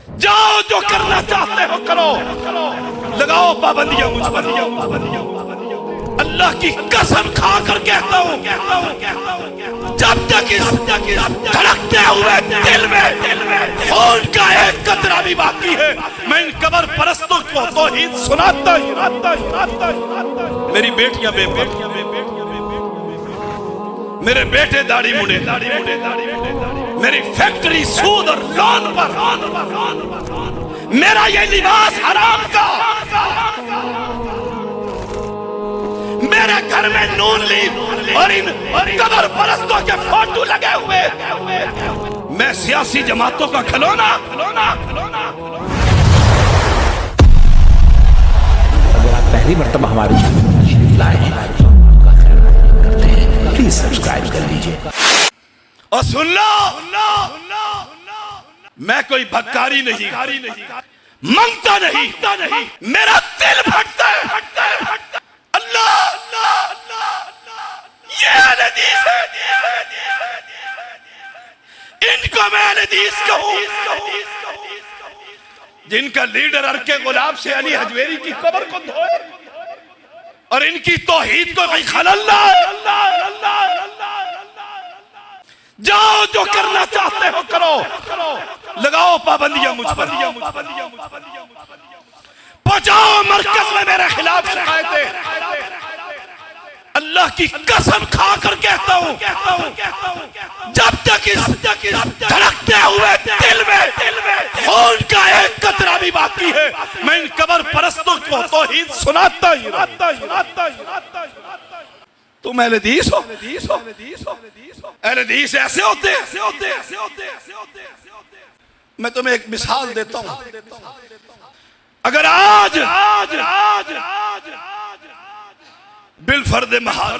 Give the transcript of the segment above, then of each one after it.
जाओ जो करना चाहते हो करो, लगाओ पाबंदियां मुझ पर। अल्लाह की कसम खा कर कहता हूं, जब तक इस धड़कते हुए दिल में खून का एक कतरा भी बाकी है, मैं इन कब्र परस्तों को तौहीद सुनाता ही मेरी बेटियां मेरे बेटे दाढ़ी मुंडे, मेरी फैक्ट्री सूद और लोन पर, मेरा ये लिबास हराम का, मेरे घर में नून लीग और इन कब्र परस्तों के फोटो लगे हुए, मैं सियासी जमातों का खिलौना। अगर आप पहली मर्तबा हमारे चैनल पर तशरीफ लाए हैं तो करते हैं, प्लीज सब्सक्राइब कर लीजिए। और सुन लो, मैं कोई भक्कारी नहीं, मंगता नहीं, मेरा दिल फटता है। अल्लाह ये हदीस है, इनको मैं हदीस कहूं, जिनका लीडर अरके गुलाब से अली हजवेरी की कब्र को धोए और इनकी तौहीद को कोई खलल ना है। जाओ जो करना चाहते हो करो, लगाओ पाबंदियां मुझ पर। पहुंचाओ मरकज में मेरे खिलाफ शिकायतें। अल्लाह की कसम खा कर कहता हूं, जब तक इस धड़कते हुए दिल में खून का एक कतरा भी बाकी है, मैं इन कब्र परस्तों को तौहीद सुनाता ही। तुम अहले हदीस हो, अहले हदीस ऐसे होते हैं। मैं तुम्हें एक मिसाल देता हूं। अगर आज बिलफर्द महार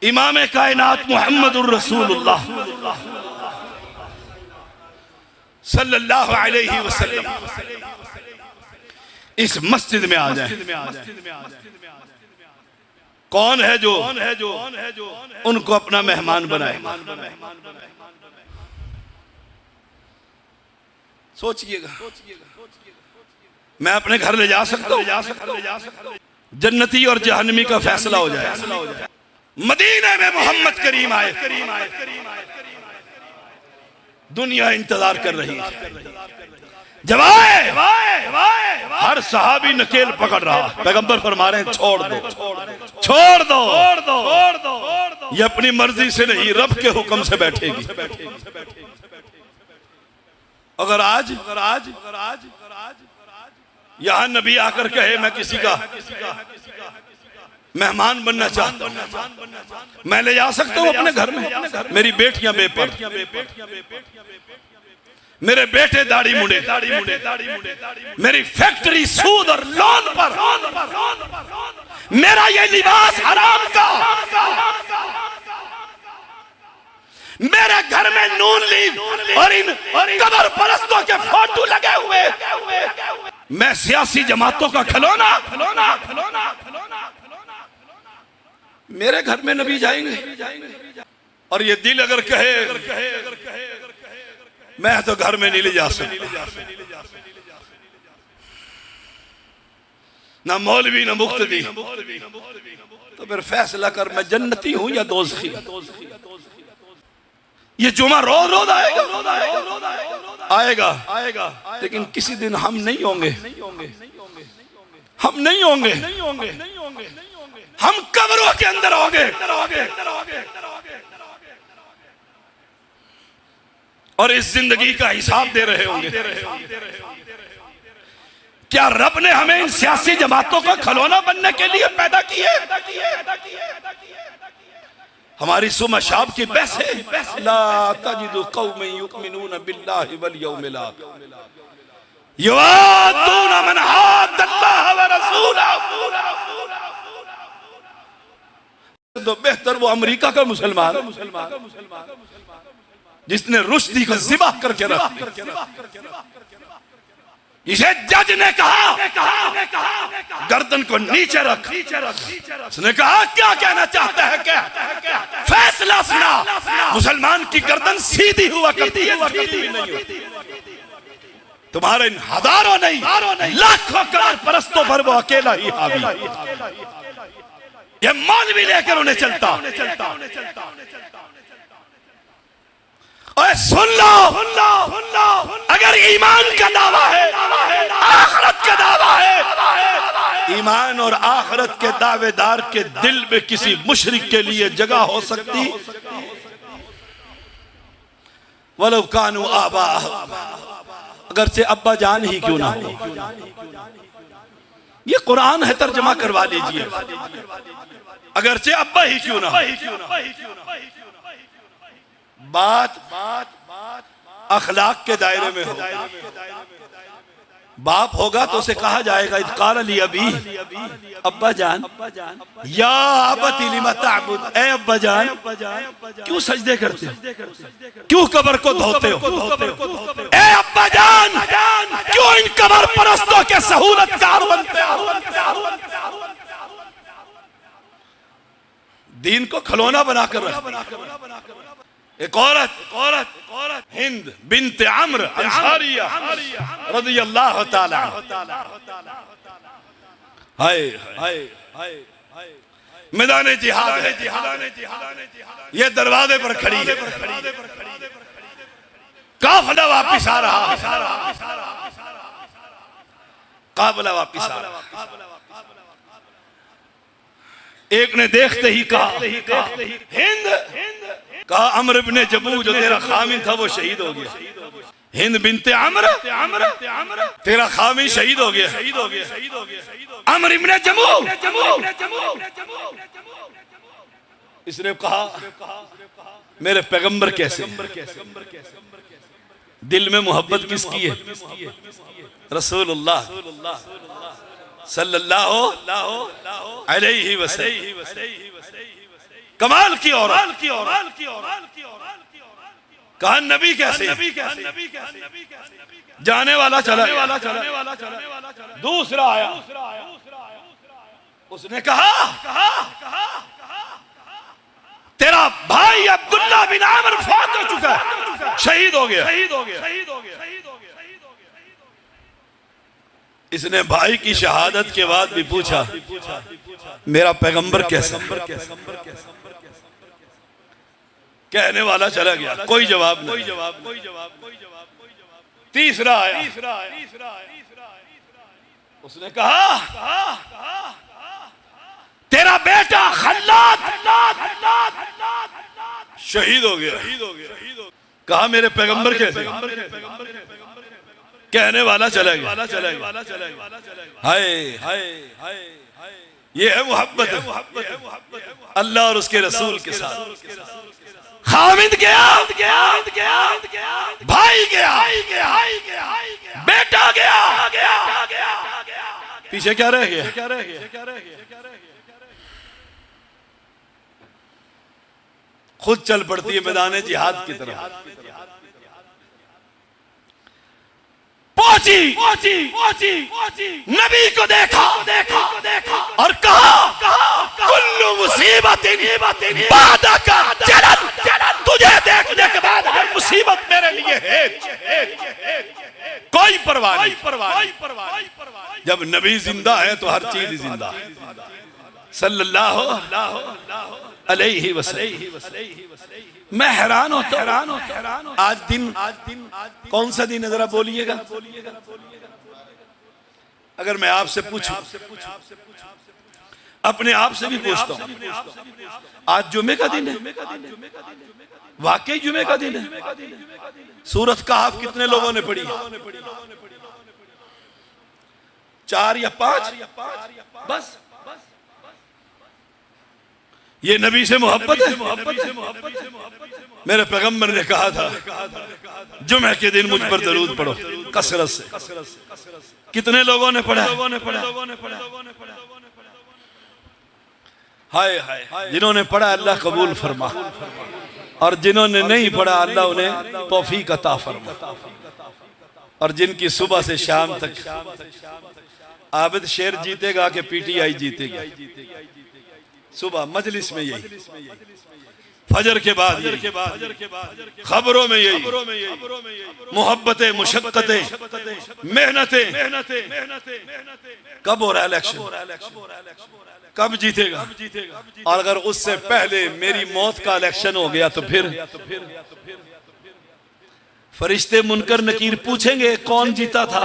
इमाम कायनात मुहम्मदुर रसूलुल्लाह सल्लल्लाहु अलैहि वसल्लम इस मस्जिद में आ जाए, कौन है जो उनको अपना मेहमान बनाए? सोचिएगा, मैं अपने घर ले जा सकता हूं, जन्नती और जहन्नमी का फैसला हो जाए। मदीने में मोहम्मद करीम आए, दुनिया इंतजार कर रही है। जब आए हर सहाबी नकेल पकड़ रहा, पैगंबर फरमा रहे हैं छोड़ दो, ये अपनी मर्जी से नहीं रब के हुक्म से बैठेगी। अगर आज यहां नबी आकर कहे मैं किसी का मेहमान बनना चाहता हूं, मैं ले जा सकता हूं अपने घर में। मेरी बेटियां बेपर, मेरे बेटे दाढ़ी मुंडे, मेरी फैक्ट्री सूद और लोन पर, मेरा ये लिबास हराम का, मेरे घर में नून लीग और इन कब्र परस्तों के फोटो लगे हुए, मैं सियासी जमातों का खिलौना। मेरे घर में नबी जाएंगे और ये दिल अगर कहे मैं तो घर में नहीं ले जा सकता, ना मौलवी ना मुक्तदी, तो फिर फैसला कर मैं जन्नती हूं या दोज़खी। ये जुमा रोज आएगा, लेकिन किसी दिन हम नहीं होंगे, हम कब्रों के अंदर होंगे और इस जिंदगी का हिसाब दे रहे होंगे। क्या रब ने हमें इन सियासी जमातों का खिलौना बनने के लिए पैदा किए? हमारी सुमशाब की पैसे ला तजिदु कौमन युमिनून बिल्लाहि वल यौमिल आखिर युवादून मन हादल्लाह व रसूलहू। तो बेहतर वो अमेरिका का मुसलमान जिसने रुश्दी को ज़िबा करके रखा, इसे जज ने कहा गर्दन को नीचे रख। उसने कहा क्या कहना चाहता है, क्या फैसला सुना। मुसलमान की गर्दन सीधी हुआ करती है, नहीं होती। तुम्हारे इन हजारों नहीं लाखों करोड़ परस्तों पर वो अकेला ही हावी। ये मौलवी लेकर उन्हें चलता। और सुन लो, अगर ईमान का दावा है, आखिरत का दावा है, ईमान और आखिरत के दावेदार के दिल में किसी मुशरिक के लिए जगह हो सकती। वलो कानू आबा, अगर से अब्बा जान ही क्यों ना हो। ये कुरान है, तर्जमा करवा लीजिए। अगर से अब्बा ही क्यों ना हो। बात अखलाक के दायरे में हो। बाप होगा तो उसे कहा जाएगा इत्काल अली अबी, अब्बा जान, या अबती लिमा ताबुद, ए अब्बा जान क्यों सजदे करते हो, क्यों कब्र को धोते हो, ए अब्बा जान क्यों इन कब्र परस्तों के सहूलतकार बनते हो। दीन को खिलौना बनाकर रखते। एक औरत हिंद बिन्त अम्र अंसारिया रज़ियल्लाहु ताला, मैदान जिहाद है, ये दरवाजे पर खड़ी है। काफिला वापिस आ रहा, काफिला वापिस आ रहा। एक ने देखते ही कहा हिंद, कहा अम्र इब्ने जमू जो तेरा खामिन था वो शहीद हो गया। हिंद बिनते अम्र, तेरा खामिन शहीद हो गया। अम्र इब्ने जमू, इसने कहा मेरे पैगंबर कैसे। दिल में मोहब्बत किसकी है, रसूलुल्लाह सल्लल्लाहु अलैहि वसल्लम। कमाल की औरत, कहा नबी कैसे, जाने वाला चला, दूसरा आया, उसने कहा तेरा भाई अब्दुल्ला बिन आमिर फौत हो चुका है, शहीद हो गया। इसने भाई की शहादत के बाद भी पूछा मेरा पैगंबर कैसा। कहने वाला चला गया, कोई जवाब नहीं। तीसरा आया, उसने कहा तेरा बेटा खल्लाद शहीद हो गया। कहा मेरे पैगंबर कैसे। कहने वाला चला गया। हाय ये है मोहब्बत अल्लाह और उसके रसूल के साथ। खामिद गया, भाई गया, बेटा गया, पीछे क्या रह गया। खुद चल पड़ती है मैदान जिहाद की तरफ। पहुंची, नबी को देखा और कहा कुल्लु मुसीबतिन बादका जलन, तुझे देखने के बाद हर मुसीबत मेरे लिए है, कोई परवाह नहीं। जब नबी जिंदा है तो हर चीज जिंदा है, सल्लल्लाहु अलैहि वसल्लम। मैं हैरान होता। आज दिन कौन सा दिन है जरा बोलिएगा। अगर मैं आपसे पूछूं, अपने आप से भी पूछता हूं, आज जुमे का दिन है, वाकई जुमे का दिन है। सूरत कहफ कितने लोगों ने पढ़ी, 4 या 5 बस। ये नबी से मोहब्बत है। मेरे पैगंबर ने कहा था जुमे के दिन मुझ पर दरूद पढ़ो कसरत से। कितने लोगों ने पढ़ा, हाय हाय। जिन्होंने पढ़ा अल्लाह कबूल फरमा, और जिन्होंने नहीं पढ़ा अल्लाह उन्हें तौफीक अता फरमा। और जिनकी सुबह से शाम तक आबिद शेर जीतेगा कि पीटीआई जीतेगा। सुबह मजलिस में यही, फजर के बाद खबरों में यही, मोहब्बतें, मुशक्कतें, मेहनतें। कब हो रहा है इलेक्शन, कब जीतेगा? और अगर उससे पहले मेरी मौत का इलेक्शन हो गया तो फिर फरिश्ते मुनकर नकीर पूछेंगे कौन जीता था?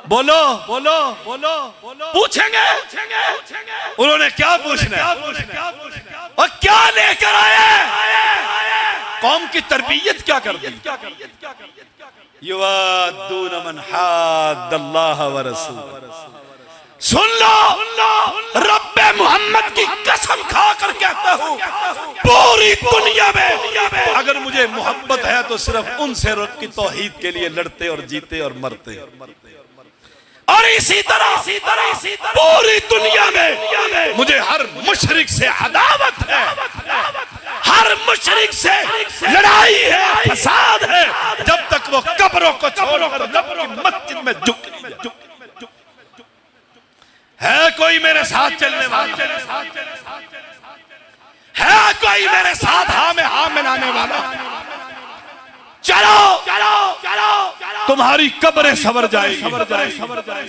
बोलो बोलो बोलो पूछेंगे। उन्होंने क्या पूछना है और क्या लेकर आए? कौम की तरबियत क्या कर दी? युवादून मन हाद्दल्लाह व रसूल। सुन लो, रब्बे मोहम्मद की कसम खाकर कहता हूं, पूरी दुनिया में अगर मुझे मोहब्बत है तो सिर्फ उनसे रब की तौहीद के लिए लड़ते और जीते और मरते। और इसी तरह पूरी दुनिया में मुझे हर मुशरिक से अदावत है, हर मुशरिक से लड़ाई है, फसाद है, जब तक वो कब्रों को छोड़कर रब की मस्जिद में झुक नहीं जाए। है कोई मेरे साथ चलने वाला? है कोई मेरे साथ हाँ में हाँ मिलाने वाला? चलो चलो चलो, तुम्हारी कब्रें संवर जाएगी।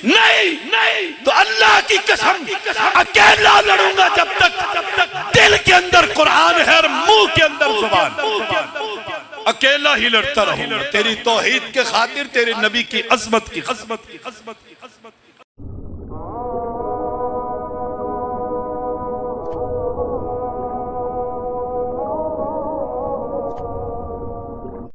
नहीं तो अल्लाह की कसम अकेला लड़ूंगा जब तक दिल के अंदर कुरान है और मुंह के अंदर जुबान। अकेला ही लड़ता रहूंगा तेरी तौहीद के खातिर, तेरे नबी की अजमत की।